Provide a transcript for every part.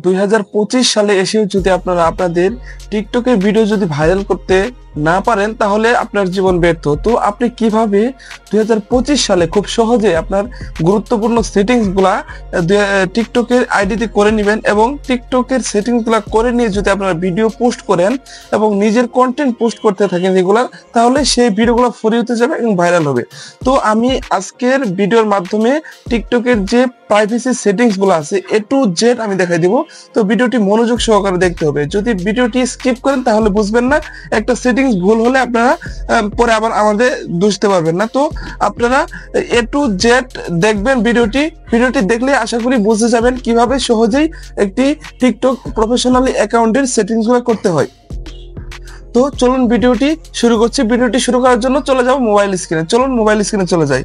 2025 সালে এসেও যদি আপনারা আপনাদের টিকটকের ভিডিও যদি ভাইরাল করতে না পারেন তাহলে আপনার জীবন ব্যর্থ। তো আপনি কিভাবে 2025 সালে খুব সহজে আপনার গুরুত্বপূর্ণ সেটিংস গুলা টিকটকের আইডিতে করে নেবেন এবং টিকটকের সেটিংস গুলা করে নিয়ে যদি আপনারা ভিডিও পোস্ট করেন এবং নিজের কন্টেন্ট পোস্ট করতে থাকেন রেগুলার, তাহলে সেই ভিডিওগুলো ফরিয়ে যাবে এবং ভাইরাল হবে। তো আমি আজকের ভিডিওর মাধ্যমে টিকটকের যে প্রাইভেসি সেটিংস গুলো আছে A to Z আমি দেখাই দিব। তো ভিডিওটি মনোযোগ সহকারে দেখতে হবে। যদি ভিডিওটি স্কিপ করেন তাহলে বুঝবেন না, একটা সেটিংস ভুল হলে আপনারা পরে আবার আমাদের বুঝতে পারবেন না। তো আপনারা A to Z দেখবেন ভিডিওটি দেখলে আশা করি বুঝে যাবেন কিভাবে সহজেই একটি টিকটক প্রফেশনাল অ্যাকাউন্টের সেটিংস গুলো করতে হয়। তো চলুন ভিডিওটি শুরু করছি। ভিডিওটি শুরু করার জন্য চলে যাব মোবাইল স্ক্রিনে। চলুন মোবাইল স্ক্রিনে চলে যাই।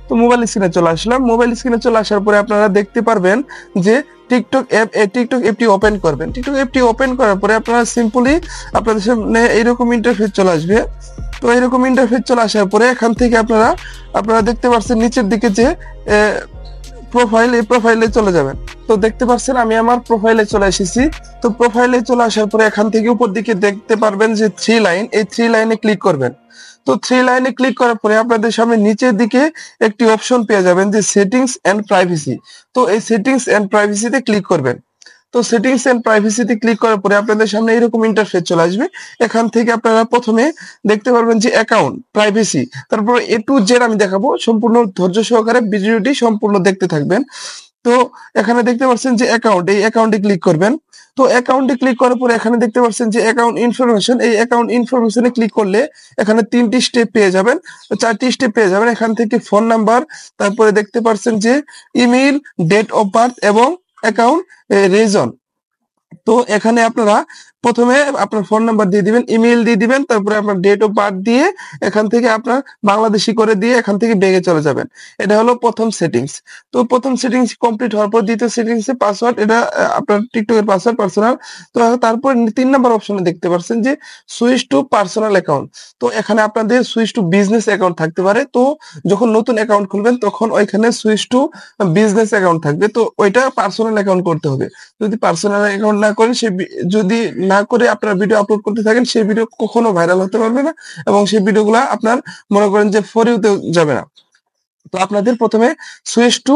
তো মোবাইল স্ক্রিনে চলে আসলাম। মোবাইল স্ক্রিনে চলে আসার পরে আপনারা দেখতে পারবেন যে টিকটক অ্যাপটি ওপেন করবেন। টিকটক অ্যাপটি ওপেন করার পরে আপনারা সিম্পলি আপনাদের সামনে এইরকম ইন্টারফেস চলে আসবে। তো এইরকম ইন্টারফেস চলে আসার পরে এখান থেকে আপনারা দেখতে পাচ্ছেন নিচের দিকে যে প্রোফাইল, এই প্রোফাইলে চলে যাবেন। তো দেখতে পাচ্ছেন আমি আমার প্রোফাইলে চলে এসেছি। তো প্রোফাইলে চলে আসার পরে এখান থেকে উপর দিকে দেখতে পারবেন যে 3 লাইন, এই 3 লাইনে ক্লিক করবেন। তো 3 লাইনে ক্লিক করার পরে আপনাদের সামনে নিচের দিকে একটি অপশন পেয়ে যাবেন যে সেটিংস এন্ড প্রাইভেসি। তো এই সেটিংস এন্ড প্রাইভেসিতে ক্লিক করবেন। তো সেটিংস এন্ড প্রাইভেসিতে ক্লিক করার পরে আপনাদের সামনে এরকম ইন্টারফেস চলে আসবে। এখান থেকে আপনারা প্রথমে দেখতে পারবেন যে অ্যাকাউন্ট প্রাইভেসি, তারপর A to Z আমি দেখাবো। সম্পূর্ণ ধৈর্য সহকারে ভিডিওটি সম্পূর্ণ দেখতে থাকবেন। তো এখানে দেখতে পাচ্ছেন যে অ্যাকাউন্ট, এই অ্যাকাউন্টে ক্লিক করবেন। তো অ্যাকাউন্টে ক্লিক করার পরে এখানে দেখতে পাচ্ছেন যে অ্যাকাউন্ট ইনফরমেশন, এই অ্যাকাউন্ট ইনফরমেশনে ক্লিক করলে এখানে 3টি স্টেপ পেয়ে যাবেন, 4টি স্টেপ পেয়ে যাবেন। এখান থেকে ফোন নাম্বার, তারপরে দেখতে পাচ্ছেন যে ইমেইল, ডেট অফ বার্থ এবং অ্যাকাউন্ট রিজন। তো এখানে আপনারা প্রথমে আপনার ফোন নাম্বার দিয়ে দিবেন, ইমেইল দিয়ে দিবেন, তারপরে আপনার ডেট অফ বার্থ দিয়ে এখান থেকে আপনার বাংলাদেশি করে দিয়ে এখান থেকে বেগে চলে যাবেন। এটা হলো প্রথম সেটিংস। তো প্রথম সেটিংস কমপ্লিট হওয়ার পর দ্বিতীয় সেটিংসে পাসওয়ার্ড, এটা আপনার টিকটকের পাসওয়ার্ড পার্সোনাল। তো তারপর 3 নাম্বার অপশনে দেখতে পাচ্ছেন যে সুইচ টু পার্সোনাল অ্যাকাউন্ট। তো এখানে আপনাদের সুইচ টু বিজনেস অ্যাকাউন্ট থাকতে পারে। তো যখন নতুন অ্যাকাউন্ট খুলবেন তখন ওইখানে সুইচ টু বিজনেস অ্যাকাউন্ট থাকবে, তো ওইটা পার্সোনাল অ্যাকাউন্ট করতে হবে। যদি পার্সোনাল অ্যাকাউন্ট না করেন, যদি না করে আপনার ভিডিও আপলোড করতে থাকেন, সেই ভিডিও কখনো ভাইরাল হতে পারবে না এবং সেই ভিডিওগুলো আপনার মনে করেন যে ফরিউতে যাবে না। তো আপনাদের প্রথমে সুইচ টু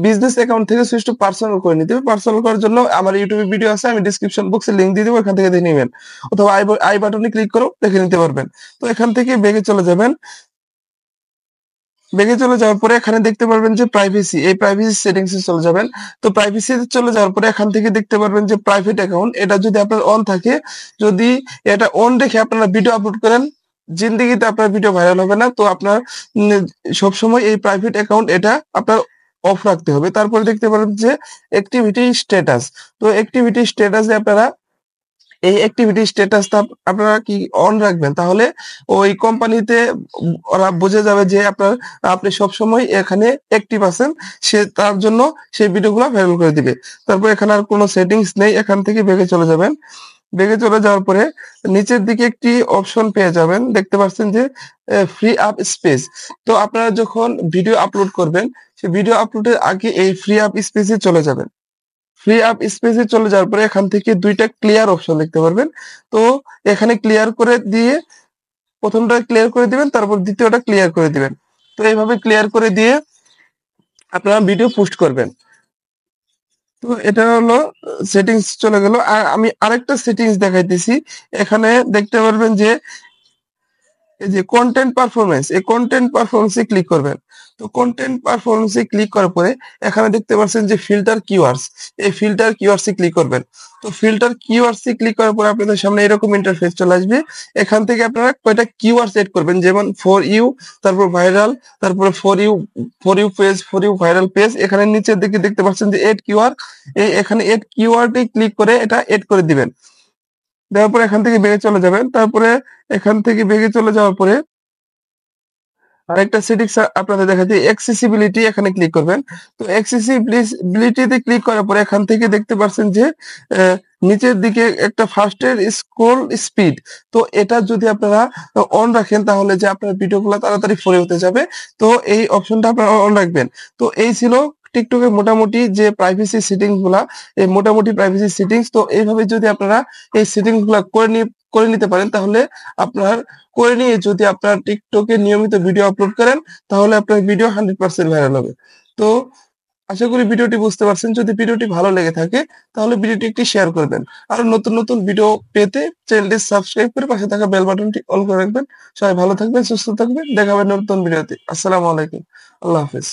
বিজনেস অ্যাকাউন্ট থেকে সুইচ টু পার্সোনাল করে নিতে হবে। পার্সোনাল করার জন্য আমার ইউটিউবে ভিডিও আছে, আমি ডিসক্রিপশন বক্সে লিংক দিয়ে দেবো, এখান থেকে দেখে নেবেন, অথবা আই বাটনে ক্লিক করে দেখে নিতে পারবেন। তো এখান থেকে বেগে চলে যাবেন। বেগে চলে যাওয়ার পরে এখানে দেখতে পারবেন যে প্রাইভেসি, এই প্রাইভেসি সেটিংসে চলে যাবেন। তো প্রাইভেসিতে চলে যাওয়ার পরে এখান থেকে দেখতে পারবেন যে প্রাইভেট অ্যাকাউন্ট, এটা যদি আপনার অন থাকে, যদি এটা অন রেখে আপনারা ভিডিও আপলোড করেন, জিন্দেগিতে আপনার ভিডিও ভাইরাল হবে না। তো আপনার সবসময় এই প্রাইভেট অ্যাকাউন্ট এটা আপনার অফ রাখতে হবে। তারপরে দেখতে পারেন যে অ্যাক্টিভিটি স্ট্যাটাস। তো অ্যাক্টিভিটি স্ট্যাটাসে আপনারা এই অ্যাক্টিভিটি স্ট্যাটাসটা আপনারা কি অন রাখবেন, তাহলে ওই কোম্পানিতে ওরা বুঝে যাবে যে আপনি সবসময় এখানে অ্যাক্টিভ আছেন, সে তার জন্য সেই ভিডিওগুলো ভাইরাল করে দিবে। তারপর এখানে আর কোনো সেটিংস নেই, এখান থেকে বেগে চলে যাবেন। বেগে চলে যাওয়ার পরে নিচের দিকে একটি অপশন পেয়ে যাবেন, দেখতে পাচ্ছেন যে ফ্রি আপ স্পেস। তো আপনারা যখন ভিডিও আপলোড করবেন, সেই ভিডিও আপলোডের আগে এই ফ্রি আপ স্পেসে চলে যাবেন। ফ্রি আপ স্পেসে চলে যাওয়ার পরে এখান থেকে 2টা ক্লিয়ার অপশন দেখতে পারবেন। তো এখানে ক্লিয়ার করে দিয়ে প্রথমটা ক্লিয়ার করে দিবেন, তারপর দ্বিতীয়টা ক্লিয়ার করে দিবেন। তো এইভাবে ক্লিয়ার করে দিয়ে আপনারা ভিডিও পোস্ট করবেন। তো এটা হলো সেটিংস চলে গেল। আর আমি আরেকটা সেটিংস দেখাইতেছি। এখানে দেখতে পারবেন যে এই যে কন্টেন্ট পারফরমেন্স, এই কন্টেন্ট পারফরমেন্সে ক্লিক করবেন। তো কন্টেন্ট পারফরমেন্সে ক্লিক করার পরে এখানে দেখতে পাচ্ছেন যে ফিল্টার কিওয়ার্ডস, এই ফিল্টার কিওয়ার্ডসে ক্লিক করবেন। তো ফিল্টার কিওয়ার্ডসে ক্লিক করার পরে আপনাদের সামনে এরকম ইন্টারফেস চলে আসবে। এখান থেকে আপনারা কয়টা কিওয়ার্ড সেট করবেন, যেমন ফর ইউ, তারপর ভাইরাল, তারপরে for you page, for you viral page. এখানে নিচের দিকে দেখতে পাচ্ছেন যে এড কিওয়ার্ড, এখানে এড কিওয়ার্ডে ক্লিক করে এটা এড করে দিবেন। দেওয়ার পরে এখান থেকে বেগে চলে যাবেন। তারপরে এখান থেকে বেগে চলে যাওয়ার পরে আরেকটা সেটিংস আপনাদের দেখাচ্ছি, অ্যাক্সেসিবিলিটি, এখানে ক্লিক করবেন। তো অ্যাক্সেসিবিলিটিতে ক্লিক করার পরে এখান থেকে দেখতে পাচ্ছেন যে নিচের দিকে একটা ফাস্টের স্ক্রল স্পিড। তো এটা যদি আপনারা অন রাখেন তাহলে যে আপনার ভিডিওগুলো তাড়াতাড়ি ফরে হতে যাবে। তো এই অপশনটা আপনারা অন রাখবেন। তো এই ছিল টিকটকের মোটামুটি যে প্রাইভেসি সেটিংস গুলা, এই মোটামুটি প্রাইভেসি সেটিংস, তো এইভাবে যদি আপনারা এই সেটিংস গুলা করে নিতে পারেন, তাহলে আপনার করে নিয়ে যদি আপনার টিকটকে নিয়মিত ভিডিও আপলোড করেন, তাহলে আপনার ভিডিও 100% ভাইরাল হবে। তো আশা করি ভিডিওটি বুঝতে পারছেন। যদি ভিডিওটি ভালো লেগে থাকে তাহলে ভিডিওটি একটি শেয়ার করবেন। আরো নতুন নতুন ভিডিও পেতে চ্যানেলটি সাবস্ক্রাইব করে পাশে থাকা বেল বাটনটি অল করে রাখবেন। সবাই ভালো থাকবেন, সুস্থ থাকবেন। দেখা হবে নতুন ভিডিওতে। আসসালামু আলাইকুম। আল্লাহ হাফেজ।